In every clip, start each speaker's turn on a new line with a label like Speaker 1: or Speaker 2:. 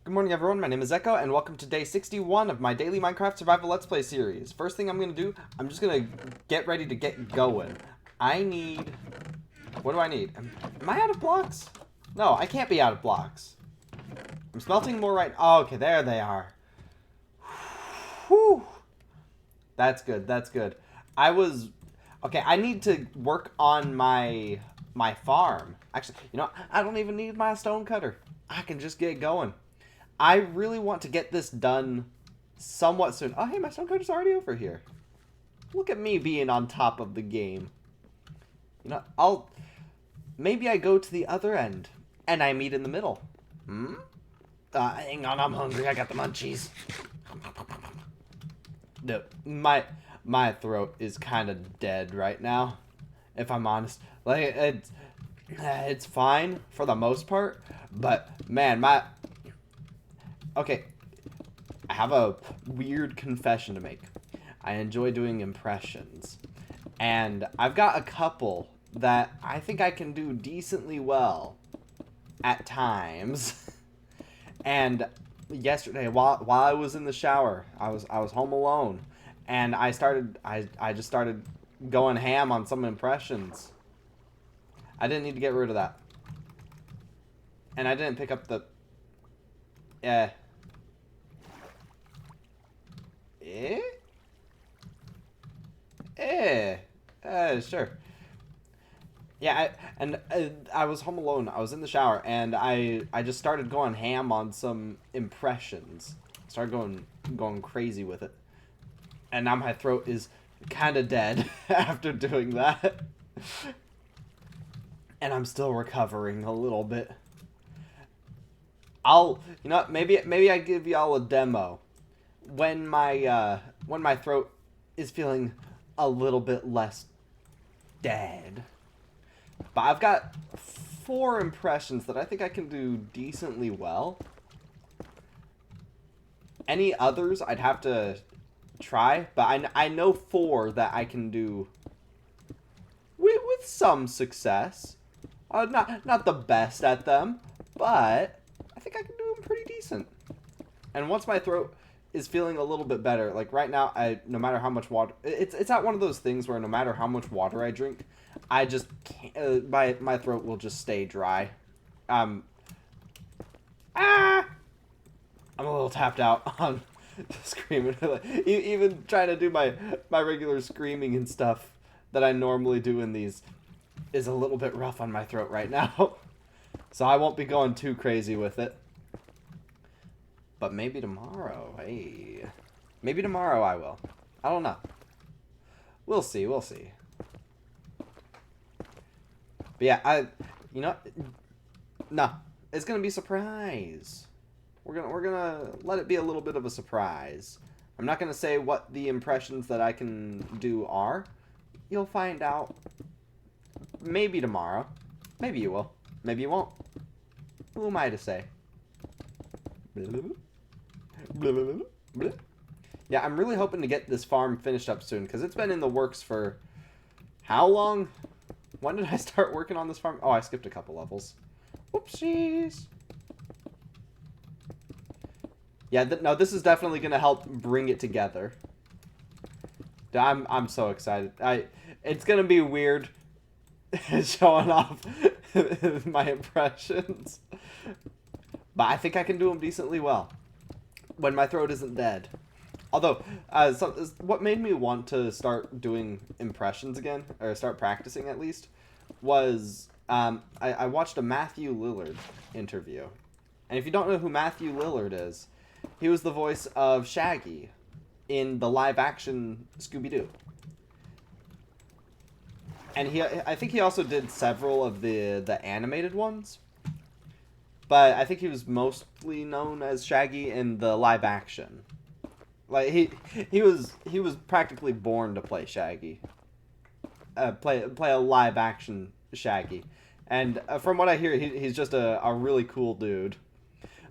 Speaker 1: Good morning everyone, my name is Echo, and welcome to day 61 of my daily Minecraft Survival Let's Play series. First thing I'm going to do, I'm just going to get ready to get going. I need... What do I need? Am I out of blocks? No, I can't be out of blocks. I'm smelting more right... Oh, okay, there they are. Whew. That's good, that's good. Okay, I need to work on my farm. Actually, you know, I don't even need my stone cutter. I can just get going. I really want to get this done somewhat soon. Oh, hey, my stone cutter's already over here. Look at me being on top of the game. You know, maybe I go to the other end and I meet in the middle. Hang on, I'm hungry. I got the munchies. No, my throat is kind of dead right now, if I'm honest. Like, it's fine for the most part, but man, okay, I have a weird confession to make. I enjoy doing impressions, and I've got a couple that I think I can do decently well at times. And yesterday, while I was in the shower, I was home alone, and I just started going ham on some impressions. I didn't need to get rid of that, and I didn't pick up the sure. Yeah, I was home alone. I was in the shower, and I just started going ham on some impressions. Started going crazy with it, and now my throat is kind of dead after doing that, and I'm still recovering a little bit. You know, maybe I give y'all a demo when my throat is feeling a little bit less dead. But I've got 4 impressions that I think I can do decently well. Any others I'd have to try, but I know 4 that I can do with some success. Not the best at them, but I think I can do them pretty decent. And once my throat is feeling a little bit better, like right now, no matter how much water, it's not one of those things where no matter how much water I drink, I just can't, my throat will just stay dry. I'm a little tapped out on screaming. Even trying to do my regular screaming and stuff that I normally do in these is a little bit rough on my throat right now. So I won't be going too crazy with it. But maybe tomorrow, hey. Maybe tomorrow I will. I don't know. We'll see, we'll see. But yeah, you know, no, it's gonna be a surprise. We're gonna let it be a little bit of a surprise. I'm not gonna say what the impressions that I can do are. You'll find out maybe tomorrow. Maybe you will. Maybe you won't. Who am I to say? Yeah, I'm really hoping to get this farm finished up soon, because it's been in the works for how long? When did I start working on this farm? Oh, I skipped a couple levels. Whoopsies. Yeah, no, this is definitely going to help bring it together. I'm so excited. It's going to be weird showing off my impressions. But I think I can do them decently well when my throat isn't dead. Although, what made me want to start doing impressions again, or start practicing at least, was I watched a Matthew Lillard interview. And if you don't know who Matthew Lillard is, he was the voice of Shaggy in the live-action Scooby-Doo. And I think he also did several of the animated ones. But I think he was mostly known as Shaggy in the live action. Like he was practically born to play Shaggy. Play a live action Shaggy. And from what I hear, he's just a really cool dude.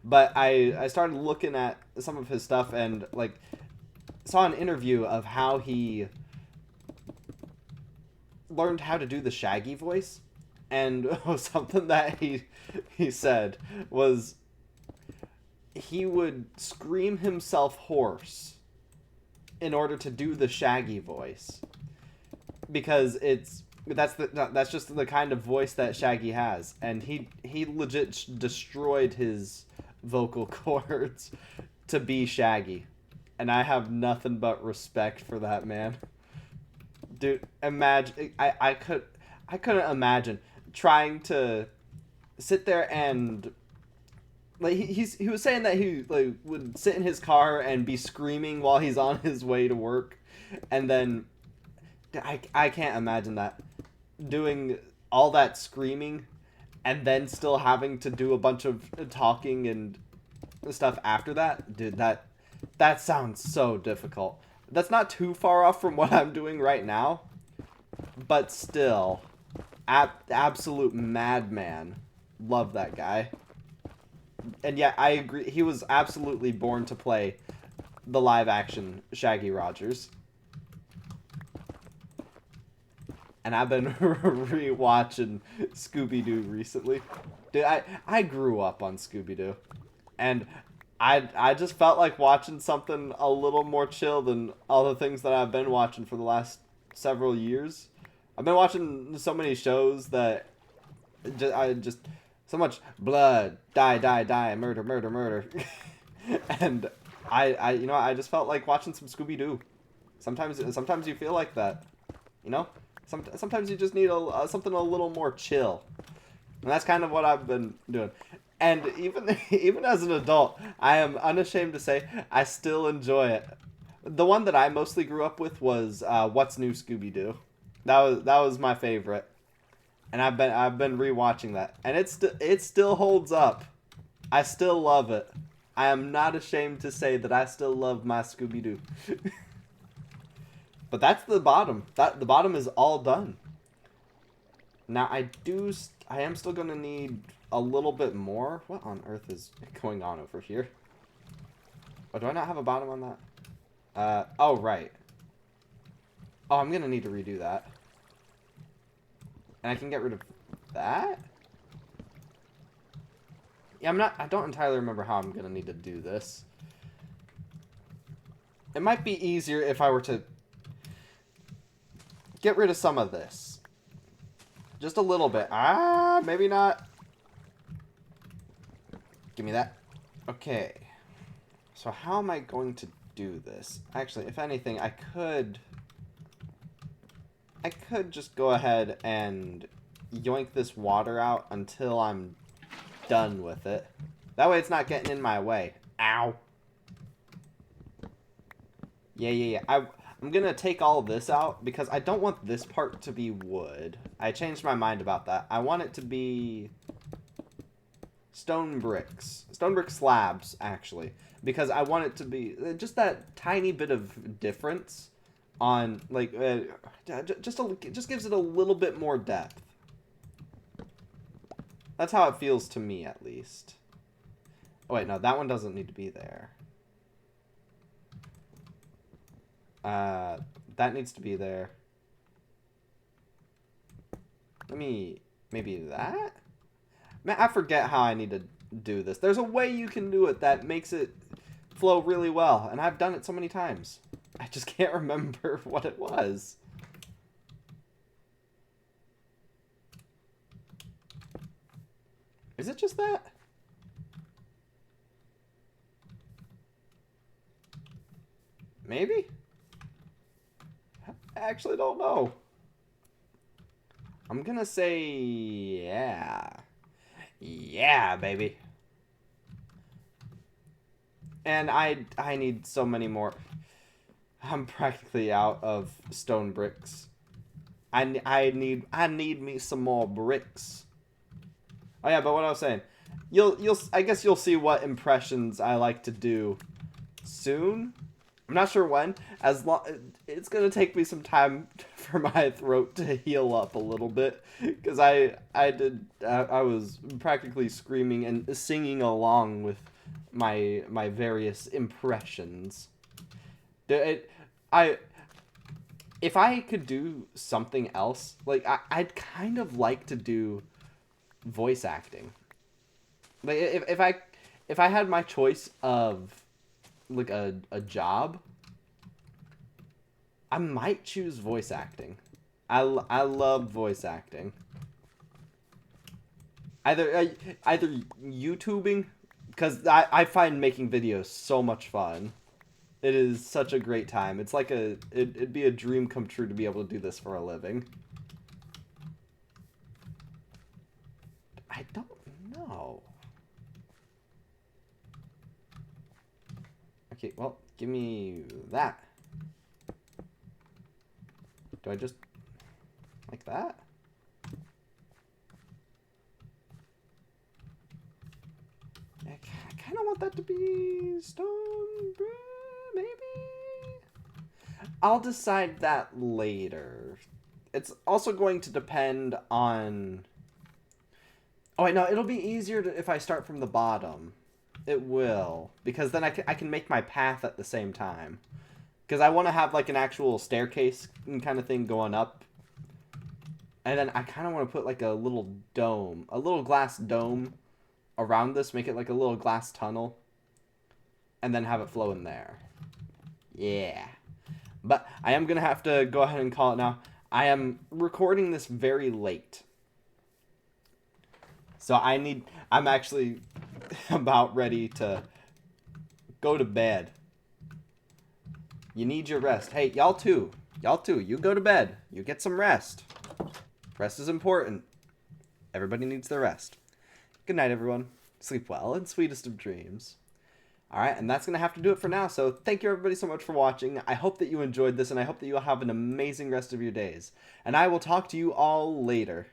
Speaker 1: But I started looking at some of his stuff and like saw an interview of how he learned how to do the Shaggy voice. And something that he said was he would scream himself hoarse in order to do the Shaggy voice, because that's just the kind of voice that Shaggy has, and he legit destroyed his vocal cords to be Shaggy, and I have nothing but respect for that man. Dude, imagine I couldn't imagine trying to sit there and like he was saying that he like would sit in his car and be screaming while he's on his way to work, and then I can't imagine that, doing all that screaming and then still having to do a bunch of talking and stuff after that. Dude, that sounds so difficult. That's not too far off from what I'm doing right now, but still, absolute madman. Love that guy. And yeah, I agree. He was absolutely born to play the live action Shaggy Rogers. And I've been rewatching Scooby-Doo recently. Dude, I grew up on Scooby-Doo. And I just felt like watching something a little more chill than all the things that I've been watching for the last several years. I've been watching so many shows that I just so much blood, die, murder, murder, murder. And I just felt like watching some Scooby-Doo. Sometimes you feel like that, you know? Sometimes you just need something a little more chill. And that's kind of what I've been doing. And even as an adult, I am unashamed to say I still enjoy it. The one that I mostly grew up with was What's New Scooby-Doo. That was my favorite. And I've been rewatching that, and it still holds up. I still love it. I am not ashamed to say that I still love my Scooby-Doo. But that's the bottom. The bottom is all done. Now I am still gonna need a little bit more. What on earth is going on over here? Oh, do I not have a bottom on that? Oh right. Oh, I'm gonna need to redo that. And I can get rid of that? Yeah, I don't entirely remember how I'm gonna need to do this. It might be easier if I were to get rid of some of this. Just a little bit. Maybe not. Give me that. Okay. So how am I going to do this? Actually, if anything, I could just go ahead and yoink this water out until I'm done with it. That way it's not getting in my way. Ow. Yeah. I'm gonna take all of this out because I don't want this part to be wood. I changed my mind about that. I want it to be stone bricks. Stone brick slabs, actually. Because I want it to be just that tiny bit of difference on, like, just gives it a little bit more depth. That's how it feels to me, at least. Oh, wait, no, that one doesn't need to be there. That needs to be there. Let me... maybe that? Man, I forget how I need to do this. There's a way you can do it that makes it flow really well, and I've done it so many times. I just can't remember what it was. Is it just that? Maybe? I actually don't know. I'm gonna say yeah. Yeah, baby. And I need so many more. I'm practically out of stone bricks. I need me some more bricks. Oh yeah, but what I was saying, I guess you'll see what impressions I like to do soon. I'm not sure when. It's gonna take me some time for my throat to heal up a little bit, because I was practically screaming and singing along with my various impressions. If I could do something else, like I'd kind of like to do voice acting. Like if I had my choice of like a job, I might choose voice acting. I love voice acting. Either YouTubing, because I find making videos so much fun. It is such a great time. It's like it'd be a dream come true to be able to do this for a living. I don't know. Okay, well, give me that. Do I just like that? I kind of want that to be stone, maybe? I'll decide that later. It's also going to depend on... Oh, wait, no, it'll be easier if I start from the bottom. It will. Because then I can make my path at the same time. Because I want to have, like, an actual staircase kind of thing going up. And then I kind of want to put, like, a little dome. A little glass dome around this. Make it, like, a little glass tunnel. And then have it flow in there. Yeah. But I am going to have to go ahead and call it now. I am recording this very late. So I'm actually about ready to go to bed. You need your rest. Hey, y'all too, you go to bed. You get some rest. Rest is important. Everybody needs their rest. Good night, everyone. Sleep well and sweetest of dreams. Alright, and that's going to have to do it for now. So thank you everybody so much for watching. I hope that you enjoyed this, and I hope that you'll have an amazing rest of your days. And I will talk to you all later.